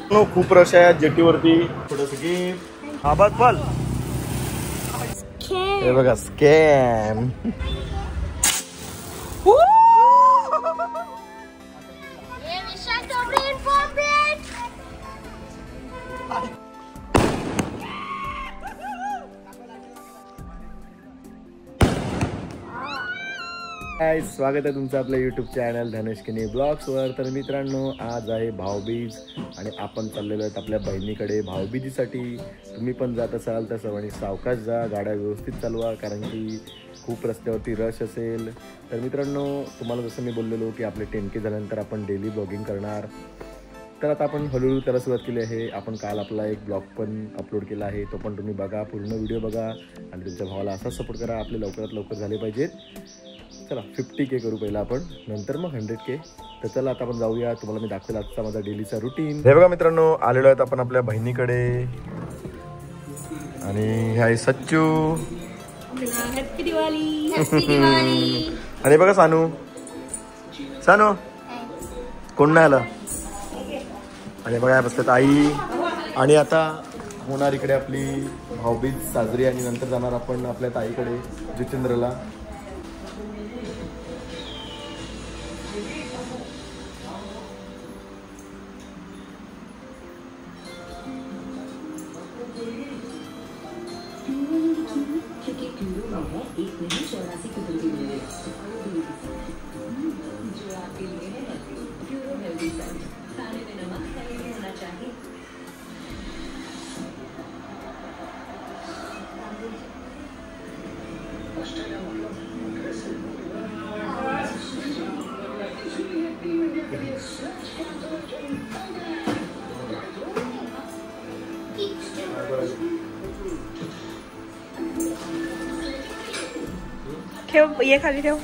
खूप रश आहे जेटीवरती. थोडंसं गेम आबाद फल हे बघा स्कॅम. स्वागत आहे तुमचं आपल्या यूट्यूब चॅनल धनेश किनी ब्लॉग्सवर. तर मित्रांनो, आज आहे भाऊबीज आणि आपण चाललेलो आहेत आपल्या बहिणीकडे भाऊबीजीसाठी. तुम्ही पण जात असाल तर सर्वांनी सावकाश जा, गाड्या व्यवस्थित चालवा, कारण की खूप रस्त्यावरती रश असेल. तर मित्रांनो, तुम्हाला जसं मी बोललेलो की आपले 10K झाल्यानंतर आपण डेली ब्लॉगिंग करणार. तर आता आपण हळूहळू त्याला सुरुवात केली आहे. आपण काल आपला एक ब्लॉग पण अपलोड केला आहे, तो पण तुम्ही बघा, पूर्ण व्हिडिओ बघा आणि तुमच्या भावाला असा सपोर्ट करा. आपले लवकरात लवकर झाले पाहिजेत. चला 50K करू पहिला आपण, नंतर मग 100K. तर चला आता आपण जाऊया, तुम्हाला मी दाखवेल आजचा माझा डेलीचा रुटीन. हे बघा मित्रांनो, आलेलो आहेत आपण आपल्या बहिणीकडे आणि हे आहे सच्चू. हॅपी दिवाळी. हॅपी दिवाळी. आणि बघा सानू. सानू कोण नाही आला. आणि बघा बसतात आई. आणि आता होणार इकडे आपली भाऊबीज साजरी आणि नंतर जाणार आपण आपल्या ताईकडे जुचंद्रला. ठेव, ये खाली ठेव.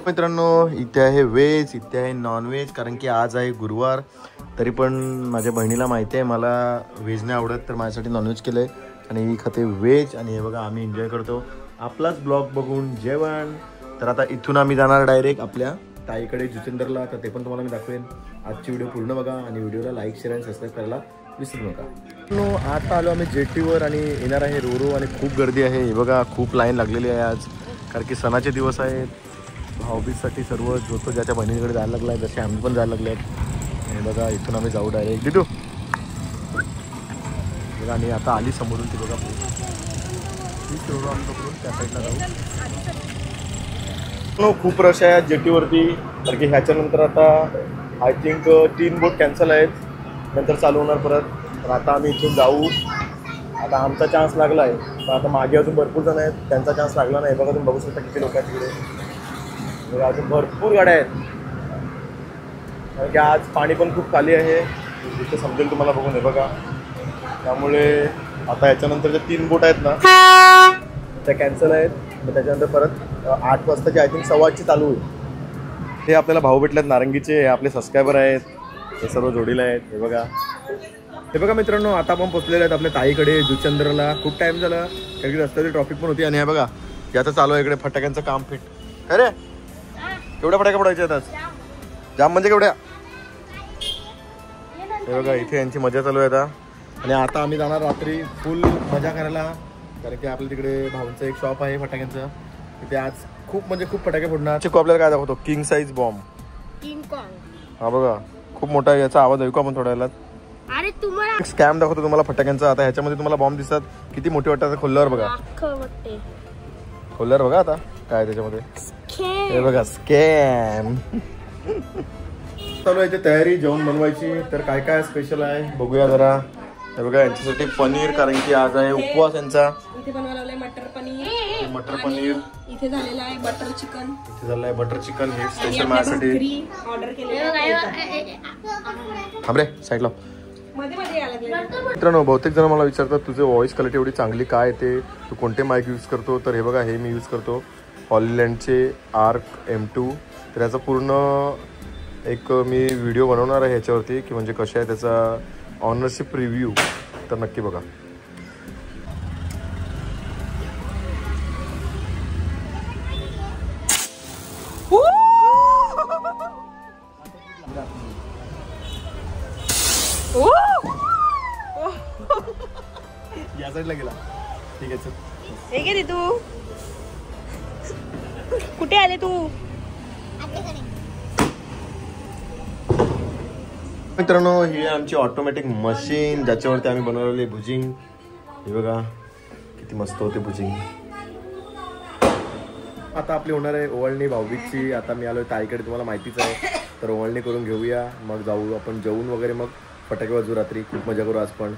मित्रांनो, इथे आहे व्हेज, इथे आहे नॉनव्हेज, कारण की आज आहे गुरुवार. तरी पण माझ्या बहिणीला माहिती आहे मला व्हेज नाही आवडत, तर माझ्यासाठी नॉनव्हेज केलं आहे आणि ही खाते व्हेज. आणि हे बघा, आम्ही एन्जॉय करतो आपलाच ब्लॉग बघून जेवण. तर आता इथून आम्ही जाणार डायरेक्ट आपल्या ताईकडे जुचंद्रला. तर ते पण तुम्हाला मी दाखवेन. आजची व्हिडिओ पूर्ण बघा आणि व्हिडिओला लाईक, शेअर आणि सबस्क्राईब करायला विसरू नका. आता आलो आम्ही जेटीवर आणि येणार आहे रोरो आणि खूप गर्दी आहे. हे बघा, खूप लाईन लागलेली आहे आज, कारण की सणाचे दिवस आहेत. भाऊबीजसाठी सर्व जो ज्याच्या बहिणीकडे जायला लागला आहे, जसे आम्ही पण जायला लागले आहेत. हे बघा, इथून आम्ही जाऊ डायरेक्ट. दिदू बघा, आणि आता आली समोरून ती बघा, तीच रोरो आम्ही पकडून त्या साईडला जाऊ. खूप रश आहे जेटीवरती, कारण की ह्याच्यानंतर आता आय थिंक 3 बोट कॅन्सल आहेत, नंतर चालू होणार परत. तर आता आम्ही इथून जाऊ. आता आमचा चान्स लागला आहे, पण आता मागे अजून भरपूर जण आहेत, त्यांचा चान्स लागला नाही. बघा, तुम्ही बघू शकता किती लोक आहेत तिकडे. अजून भरपूर गाड्या आहेत, कारण की आज पाणी पण खूप खाली आहे, इथे समजेल तुम्हाला बघून. हे बघा, त्यामुळे आता याच्यानंतर जे 3 बोट आहेत ना त्या कॅन्सल आहेत. मग त्याच्यानंतर परत 8 वाजताची आय थिंक 8:15ची चालू होईल. हे आपल्याला भाऊ भेटल्यात नारंगीचे, हे आपले सबस्क्रायबर आहेत, हे सर्व जोडीला आहेत. हे बघा मित्रांनो, आता आपण पोचलेले आहेत आपल्या ताईकडे जुचंद्रला. खूप टाईम झाला, कारण की रस्त्याची ट्रॉफिक पण होती. आणि हे बघा, हे आता चालू आहे इकडे फटाक्यांचं काम फिट. अरे केवढ्या फटाक्या पडायच्या आहेत आज? जाम म्हणजे केवढ्या. हे बघा, इथे यांची मजा चालू आहे आता. आणि आता आम्ही जाणार रात्री फुल मजा करायला, कारण की आपल्या तिकडे भाऊंचं एक शॉप आहे फटाक्यांचं, तिथे आज खूप म्हणजे खूप फटाके फोडणार. चिकू आपल्याला काय दाखवतो? King size bomb. King Kong. हा बघा, खूप मोठा याचा आवाज ऐकू आपण थोड्या वेळात. अरे तुम्हाला स्कॅम दाखवतो तुम्हाला फटाक्यांचा. आता ह्याच्यामध्ये तुम्हाला बॉम्ब दिसतात, किती मोठे वाटतात. खोलल्यावर बघा, खोलल्यावर बघा आता काय त्याच्यामध्ये. हे बघा, स्कॅम. चालू आहे तयारी जेवण बनवायची. तर काय काय स्पेशल आहे बघूया जरा. हे बघा, यांच्यासाठी पनीर, कारण की आज आहे उपवास यांचा. इथे बनवायला लागलाय मटर पनीर. मटर पनीर. इथे झालेला आहे बटर चिकन. इथे झालं आहे बटर चिकन. हे स्पेशल माझ्यासाठी ऑर्डर केलेलं. थांब रे, साईडला. मित्रांनो, बहुतेक जण मला विचारतात तुझे व्हॉइस क्वालिटी एवढी चांगली काय येते, तू कोणते माईक यूज करतो. तर हे बघा, हे मी यूज करतो हॉलीलँडचे आर्क M2. तर याचा पूर्ण एक मी व्हिडिओ बनवणार आहे ह्याच्यावरती, की म्हणजे कशा आहे त्याचा ऑनरशिप रिव्ह्यू. तर नक्की बघा. साईडला गेला. ठीक आहे चल. हे घे तू. कुठे आले तू? मित्रांनो ही आमची ऑटोमॅटिक मशीन ज्याच्यावरती आम्ही बनवलेली भुजिंग. हे बघा किती मस्त होते भुजिंग. आता आपली होणार आहे ओवाळणी भाऊबीजची. आता मी आलोय ताईकडे, तुम्हाला माहितीच आहे. तर ओवाळणी करून घेऊया, मग जाऊ आपण जेवून वगैरे, मग फटाके वाजू रात्री. खूप मजा करू आज पण.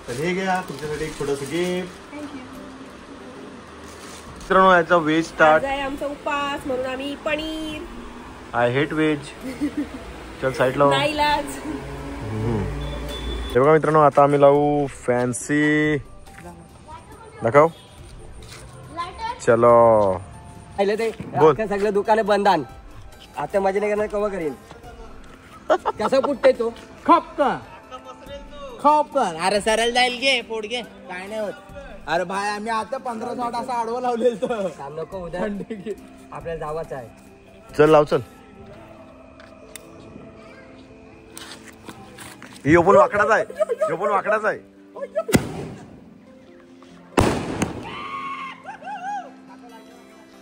तर हे घ्या तुमच्यासाठी एक छोटंसं गिफ्ट. मित्रांनो याचा व्हेज स्टार्ट आहे आमचा उपास म्हणून आम्ही पनीर. I hate veg. चल साईडला हो. नाही लाज. हे बघा मित्रांनो आता आम्ही लावू फॅन्सी. दाखव. चलो बोल. सगळं दुकान बंद आण. आता माझ्या नाही करणार कवा करीन. कसं फुटते तो खपन अरे सरळ जाईल घे पोट घे काय नाही होत. अरे भाई आम्ही आता 15 शॉट असं आडवं लावलेलं. काम नको उद्या आपल्याला जावाचं आहे. चल लाव चल. ही पण वाकडाच आहे. ह्यो पण वाकडाच आहे.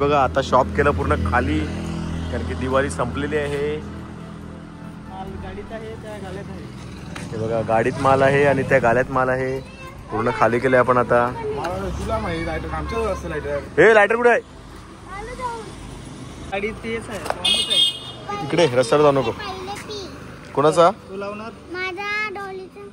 बघा आता शॉप केलं पूर्ण खाली, कारण की दिवाळी संपलेली आहे. हे बघा गाडीत माल आहे आणि त्या गाड्यात माल आहे. पूर्ण खाली केलंय आपण आता. तुला माहिती लायटर आमच्यावर असतं लायटर. हे लायटर कुठे आहे? गाडी तेच आहे. इकडे रस्त्यावर जाऊ नको. कोणाचा? तू लावणार माझा डॉलीचा.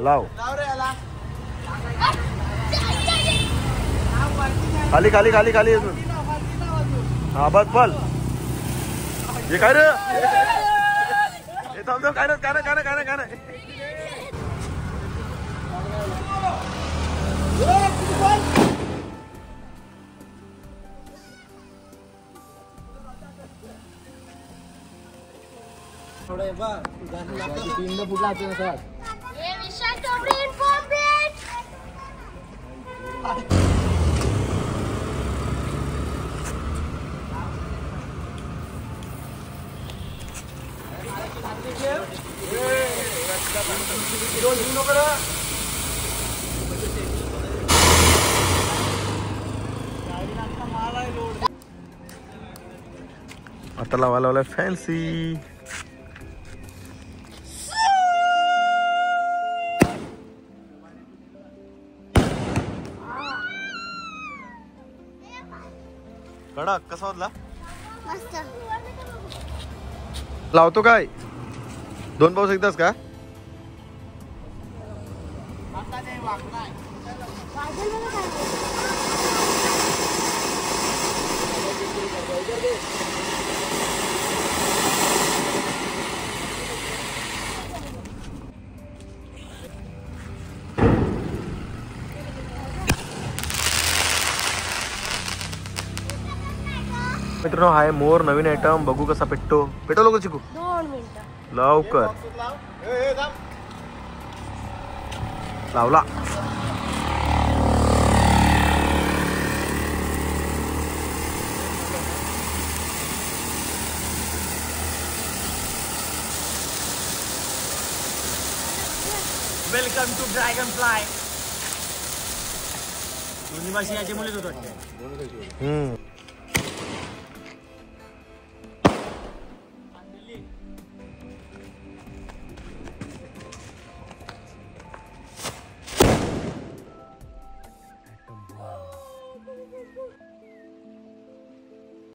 लाव रे याला. खाली खाली खाली खाली. हा बस पल. हे काय रे? हे थांब थांब. काय नाही काय नाही काय नाही काय नाही काय नाही. फुटला असेल सर. आता लावा लावलाय फॅन्सी. कडक कसा होतला? मस्त. लावतो काय? 2 पाऊस एकदाच का? मित्रांनो हाय मोर नवीन आयटम. बघू कसा पेटतो. पेटो लोक चिकू 2 मिनिटं. लवकर लावला. Welcome to dragonfly. दोन्ही भाषी याची मुलीच होत वाटते.